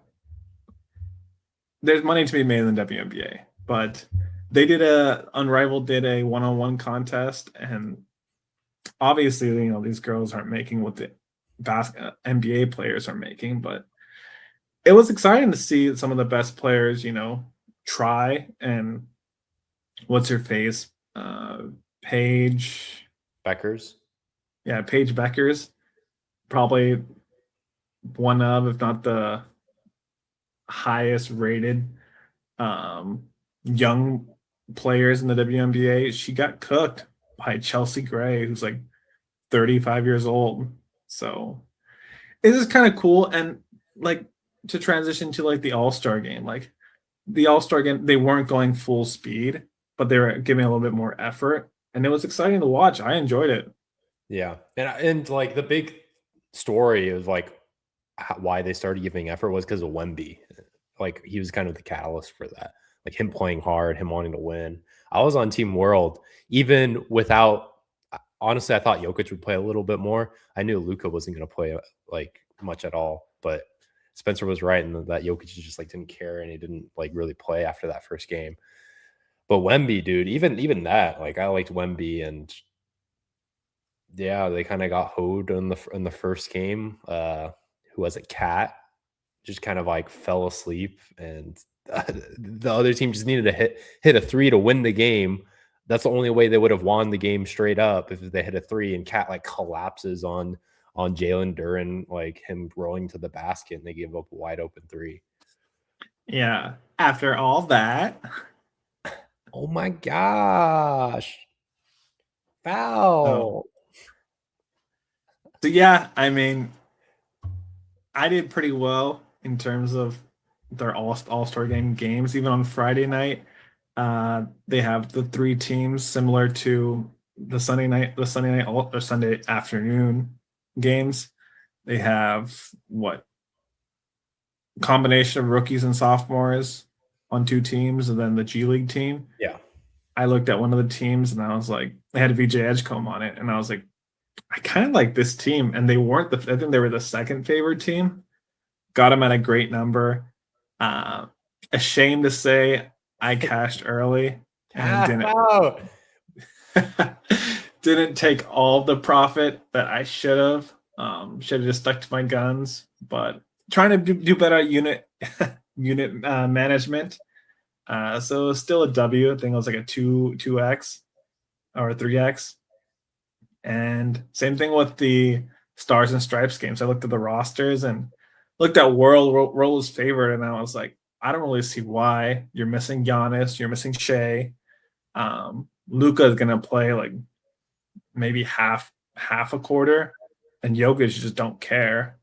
there's money to be made in the WNBA, but they did a Unrivaled did a one-on-one contest, and obviously these girls aren't making what the NBA players are making, but it was exciting to see some of the best players try. And what's her face, Paige,
Beckers.
yeah, Paige Beckers, probably one of, if not the highest rated young players in the WNBA. She got cooked by Chelsea Gray, who's like 35 years old. So it is kind of cool. And like, to transition to like the All-Star game, like the All-Star game, they weren't going full speed, but they were giving a little bit more effort. And it was exciting to watch. I enjoyed it.
Yeah, and like the big story of like why they started giving effort was because of Wemby. Like he was kind of the catalyst for that. Like him playing hard, him wanting to win. I was on Team World even without. Honestly, I thought Jokic would play a little bit more. I knew Luka wasn't going to play like much at all, but Spencer was right, and that Jokic just like didn't care and he didn't like really play after that first game. But Wemby, dude, even that, like I liked Wemby, and yeah, they kind of got hoed in the first game. Who was it? Cat just kind of like fell asleep, and the other team just needed to hit a three to win the game. That's the only way they would have won the game straight up if they hit a three. And Cat like collapses on Jalen Duren, like him rolling to the basket, and they give up a wide open three.
Yeah. After all that,
Oh my gosh.
so,
Foul.
so yeah, I mean, I did pretty well in terms of their all-star game games. Even on Friday night, they have the three teams similar to the Sunday night or Sunday afternoon games. They have what, combination of rookies and sophomores on two teams, and then the G League team.
Yeah.
I looked at one of the teams and I was like, they had VJ Edgecombe on it, and I was like, I kind of like this team. And they weren't I think they were the second favorite team. Got them at a great number. Uh, Ashamed to say I cashed early and
Out.
didn't take all the profit that I should have. Should have just stuck to my guns, but trying to do better at unit management. So it was still a W. I think it was like a 2x or 3x. And same thing with the Stars and Stripes games. I looked at the rosters and looked at World was favored, and I was like, I don't really see why. You're missing Giannis, you're missing Shea. Luka is gonna play like maybe half a quarter, and Jokic just don't care.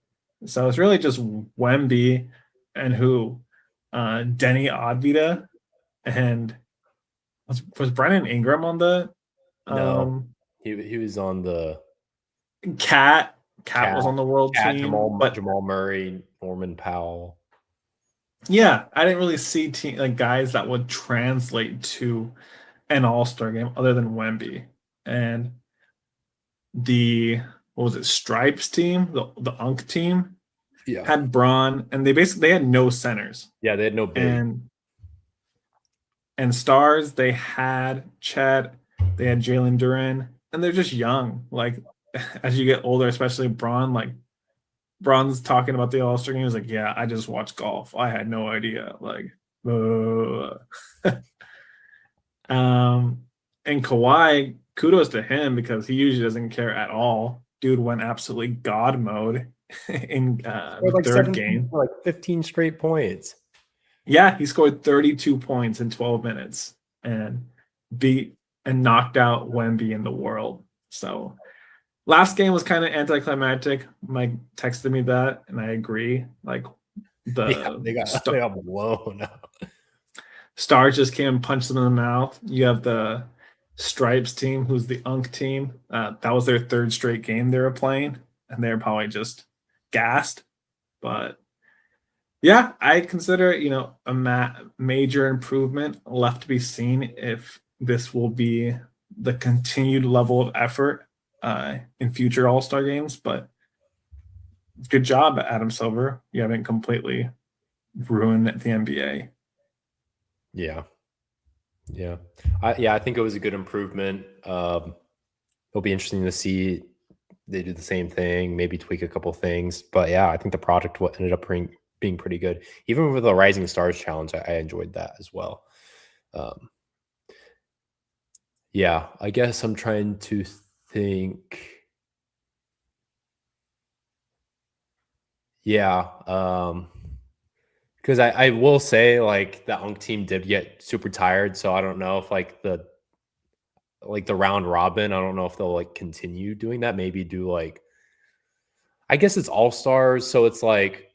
So it's really just Wemby and Denny Advita, and Was Brandon Ingram on the
No, he was on the
Cat? Cat
Cat,
was on the world team, but
Jamal Murray, Norman Powell.
yeah, I didn't really see like guys that would translate to an All-Star game other than Wemby and the what was it, Stripes team, the Unk team
Yeah,
had Braun, and they had no centers.
yeah, they had no big.
And stars, they had Chet, they had Jalen Duren, and they're just young. Like as you get older, especially Braun, like Braun's talking about the All-Star game. He's like, yeah, I just watched golf. I had no idea. Like, um, and Kawhi, kudos to him because he usually doesn't care at all. Dude went absolutely god mode in the
Like
third game.
like 15 straight points.
Yeah, he scored 32 points in 12 minutes and beat and knocked out Wemby in the world. So last game was kind of anticlimactic. Mike texted me that, and I agree. Like
They got blown up.
Stars just came and punched them in the mouth. You have the Stripes team, who's the Unk team. That was their third straight game they were playing, and they're probably just gassed. But yeah, I consider it, a major improvement left to be seen if this will be the continued level of effort in future All-Star games. But good job, Adam Silver. You haven't completely ruined the NBA.
Yeah. Yeah. I think it was a good improvement. It'll be interesting to see they do the same thing, maybe tweak a couple things. But yeah, I think the product ended up being pretty good. Even with the Rising Stars challenge, I enjoyed that as well. Yeah, I guess I'm trying to think. Yeah. Because I will say, like, the Unk team did get super tired. So I don't know if the round robin, I don't know if they'll like continue doing that. Maybe do like, I guess it's all stars. So it's like,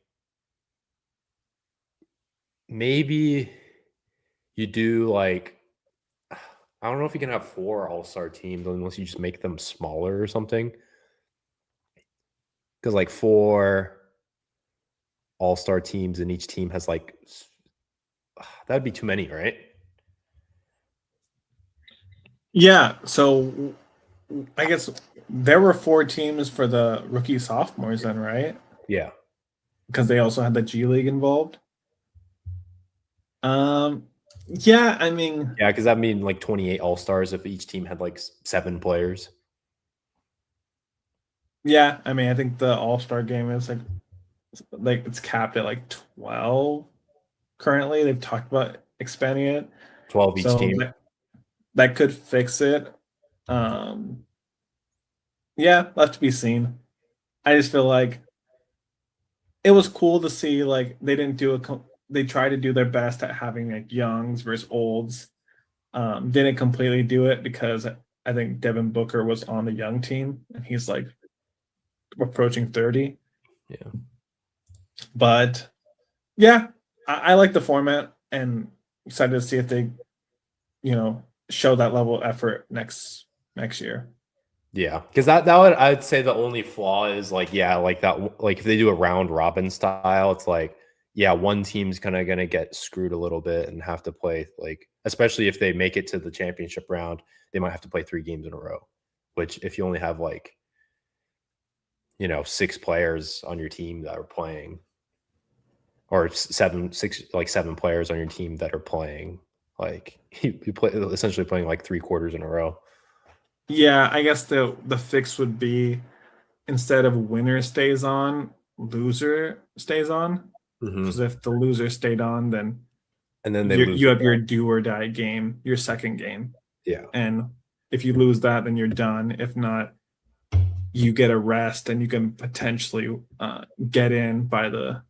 maybe you do like, I don't know if you can have 4 all-star teams unless you just make them smaller or something. Because like 4 all-star teams and each team has like, that'd be too many, right?
Yeah, so I guess there were 4 teams for the rookie sophomores then, right?
Yeah.
Because they also had the G League involved. Yeah, I mean,
Yeah, because that mean like 28 all-stars if each team had like 7 players.
yeah, I mean, I think the All-Star game is like it's capped at like 12 currently. They've talked about expanding it.
12 each
So
team.
that could fix it. Yeah, left to be seen. I just feel like it was cool to see like they didn't do they tried to do their best at having like youngs versus olds. Didn't completely do it because I think Devin Booker was on the young team and he's like approaching 30.
Yeah.
But yeah, I like the format and excited to see if they, show that level of effort next year.
Yeah, because that would, I'd say the only flaw is like, yeah, like that, like if they do a round robin style, it's like, yeah, one team's kind of gonna get screwed a little bit and have to play, like, especially if they make it to the championship round, they might have to play 3 games in a row. Which if you only have like, 6 players on your team that are playing, or 7 players on your team that are playing, like you play essentially playing like 3 quarters in a row.
Yeah, I guess the fix would be instead of winner stays on, loser stays on. Because if the loser stayed on, then
and then they lose.
You have your do or die game, your second game.
Yeah.
And if you lose that, then you're done. If not, you get a rest and you can potentially get in by the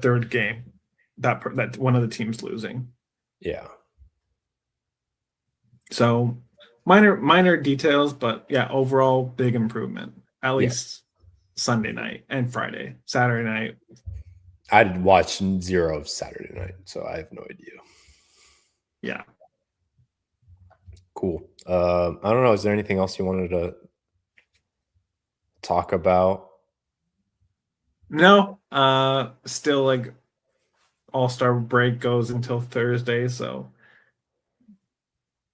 third game that one of the teams losing.
Yeah.
So minor details, but yeah, overall big improvement. At least Sunday night and Friday. Saturday night,
I'd watch 0 Saturday night, so I have no idea.
yeah.
Cool. I don't know. Is there anything else you wanted to talk about?
No, still like All-Star break goes until Thursday, so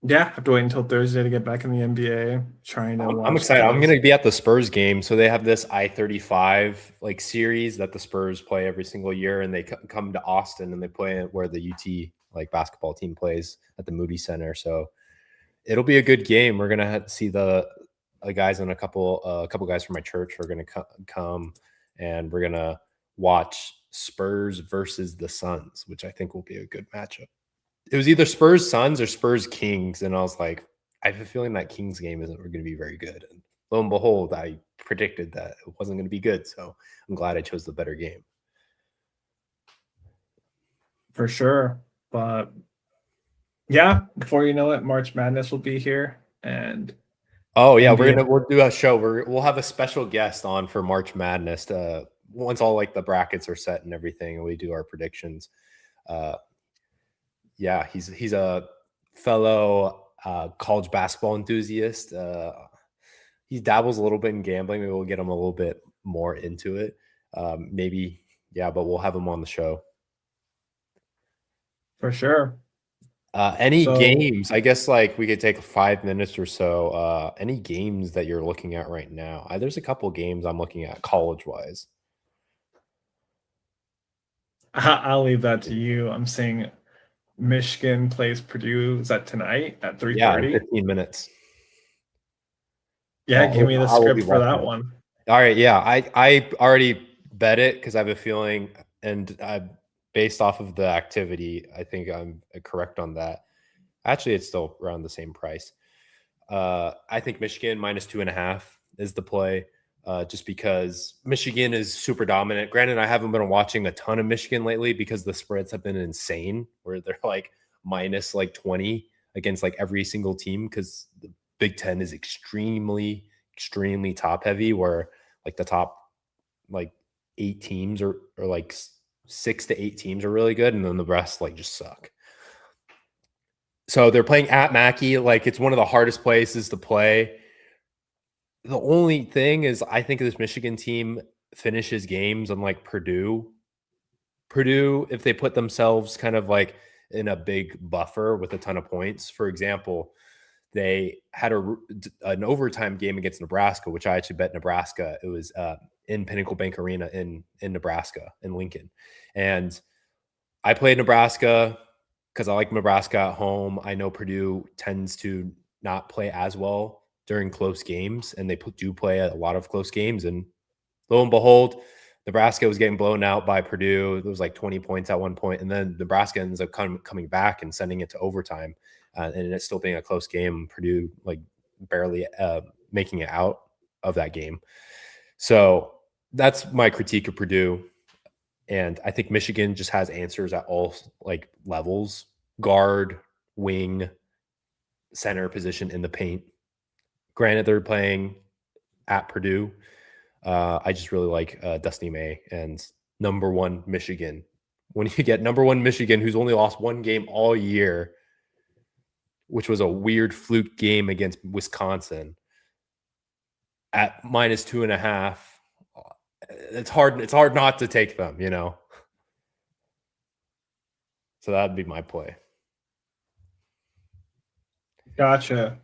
yeah, have to wait until Thursday to get back in the NBA. Trying to
I'm
watch
excited. I'm
those.
going to be at the Spurs game. So they have this I-35 like series that the Spurs play every single year, and they come to Austin and they play where the UT like basketball team plays at the Moody Center. So it'll be a good game. We're gonna see the guys and a couple guys from my church are gonna come, and we're gonna watch Spurs versus the Suns, which I think will be a good matchup. It was either Spurs Suns or Spurs Kings, and I was like, I have a feeling that Kings game isn't going to be very good. And lo and behold, I predicted that it wasn't going to be good. So I'm glad I chose the better game.
For sure. But yeah, before you know it, March Madness will be here. And
oh yeah,
NBA.
we'll do a show. We'll have a special guest on for March Madness. Once all like the brackets are set and everything, and we do our predictions. Yeah, he's a fellow college basketball enthusiast. He dabbles a little bit in gambling. Maybe we'll get him a little bit more into it. Maybe, yeah, but we'll have him on the show.
For sure.
Any
So
games? I guess like we could take 5 minutes or so. Any games that you're looking at right now? There's a couple games I'm looking at college wise.
I'll leave that to you. I'm seeing Michigan plays Purdue. Is that tonight at
Yeah, in
3:30?
15 minutes.
Yeah, give me the
I will be
script for
watching
that
it.
one.
All right, yeah, I already bet it because I have a feeling, and based off of the activity, I think I'm correct on that. Actually, it's still around the same price. I think Michigan -2.5 is the play, just because Michigan is super dominant. Granted, I haven't been watching a ton of Michigan lately because the spreads have been insane, where they're like minus like 20 against like every single team because the Big Ten is extremely top heavy, where like the top like 8 teams or like 6 to 8 teams are really good, and then the rest like just suck. So they're playing at Mackey. Like it's one of the hardest places to play. The only thing is I think this Michigan team finishes games unlike Purdue. Purdue, if they put themselves kind of like in a big buffer with a ton of points, for example, they had an overtime game against Nebraska, which I actually bet Nebraska. It was in Pinnacle Bank Arena in Nebraska, in Lincoln. And I played Nebraska because I like Nebraska at home. I know Purdue tends to not play as well during close games, and they do play a lot of close games. And lo and behold, Nebraska was getting blown out by Purdue. It was like 20 points at one point, and then Nebraska ends up coming back and sending it to overtime, and it's still being a close game. Purdue like barely making it out of that game. So that's my critique of Purdue. And I think Michigan just has answers at all like levels: guard, wing, center position in the paint. Granted, they're playing at Purdue. I just really like Dusty May and #1 Michigan. When you get #1 Michigan, who's only lost one game all year, which was a weird fluke game against Wisconsin, at -2.5, it's hard. It's hard not to take them, you know. So that'd be my play.
Gotcha.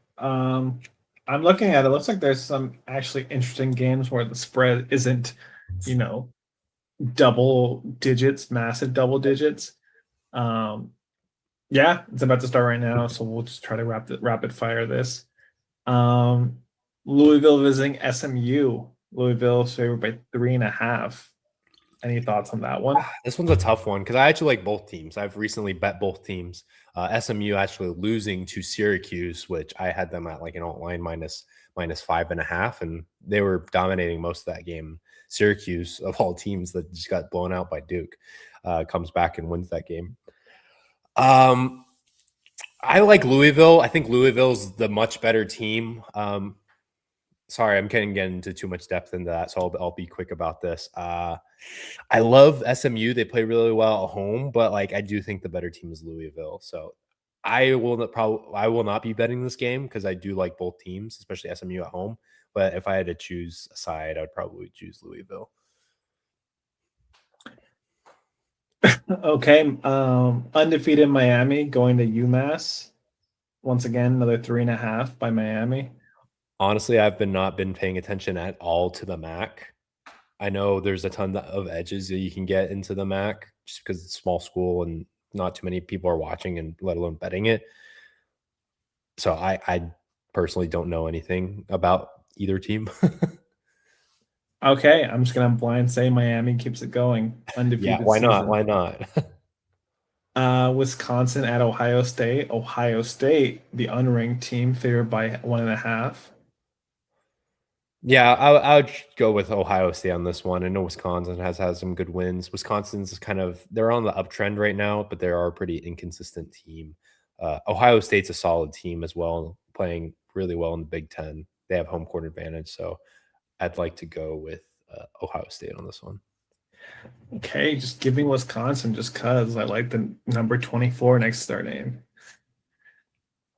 I'm looking at it. Looks like there's some actually interesting games where the spread isn't, you know, double digits, massive double digits. Um, yeah, it's about to start right now, so we'll just try to rapid fire this. Louisville visiting SMU. Louisville favored by 3.5. Any thoughts on that one?
This one's a tough one because I actually like both teams. I've recently bet both teams. SMU actually losing to Syracuse, which I had them at like an outline -5.5, and they were dominating most of that game. Syracuse, of all teams that just got blown out by Duke, comes back and wins that game. I like Louisville. I think Louisville's the much better team. Sorry, I'm getting into too much depth into that, so I'll be quick about this. I love SMU. They play really well at home, but like I do think the better team is Louisville. So I will not be betting this game because I do like both teams, especially SMU at home. But if I had to choose a side, I'd probably choose Louisville.
Okay, undefeated Miami going to UMass. Once again, another 3.5 by Miami.
Honestly, I've not been paying attention at all to the MAC. I know there's a ton of edges that you can get into the MAC just because it's a small school and not too many people are watching and let alone betting it. So I personally don't know anything about either team.
Okay, I'm just gonna blind say Miami keeps it going.
Yeah,
Undefeated
why not?
season.
Why not?
Wisconsin at Ohio State. Ohio State, the unranked team, favored by 1.5.
Yeah, I would go with Ohio State on this one. I know Wisconsin has had some good wins. Wisconsin's they're on the uptrend right now, but they are a pretty inconsistent team. Ohio State's a solid team as well, playing really well in the Big Ten. They have home court advantage, so I'd like to go with Ohio State on this one.
Okay, just giving Wisconsin just cause I like the number 24 next to their name.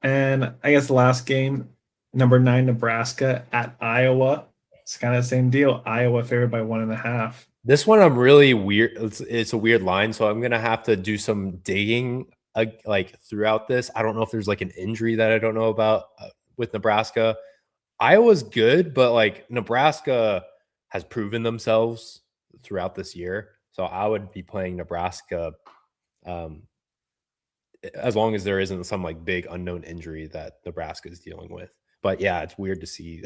And I guess the last game, number 9 Nebraska at Iowa. It's kind of the same deal. Iowa favored by 1.5.
This one I'm really weird. It's a weird line, so I'm gonna have to do some digging like throughout this. I don't know if there's like an injury that I don't know about with Nebraska. Iowa's good, but like Nebraska has proven themselves throughout this year, so I would be playing Nebraska um, as long as there isn't some like big unknown injury that Nebraska is dealing with. But yeah, it's weird to see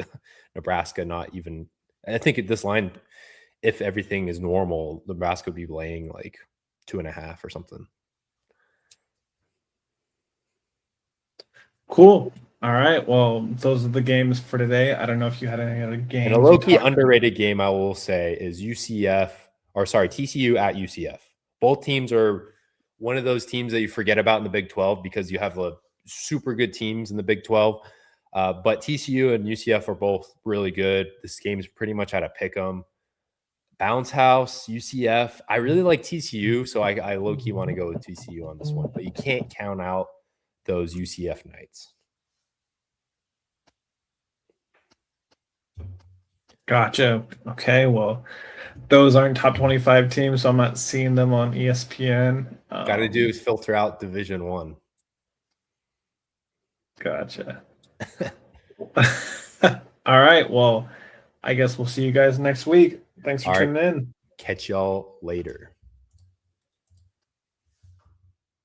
Nebraska not even. I think at this line, if everything is normal, Nebraska would be laying like 2.5 or something.
Cool. All right. Well, those are the games for today. I don't know if you had any other games.
And a low-key underrated game, I will say, is TCU at UCF. Both teams are one of those teams that you forget about in the Big 12 because you have the super good teams in the Big 12. But TCU and UCF are both really good. This game is pretty much at a pick 'em. Bounce House, UCF. I really like TCU, so I low-key want to go with TCU on this one. But you can't count out those UCF nights.
Gotcha. Okay. Well, those aren't top 25 teams, so I'm not seeing them on ESPN.
Got to do is filter out Division One.
Gotcha. All right. Well, I guess we'll see you guys next week. Thanks for tuning in.
Catch y'all later.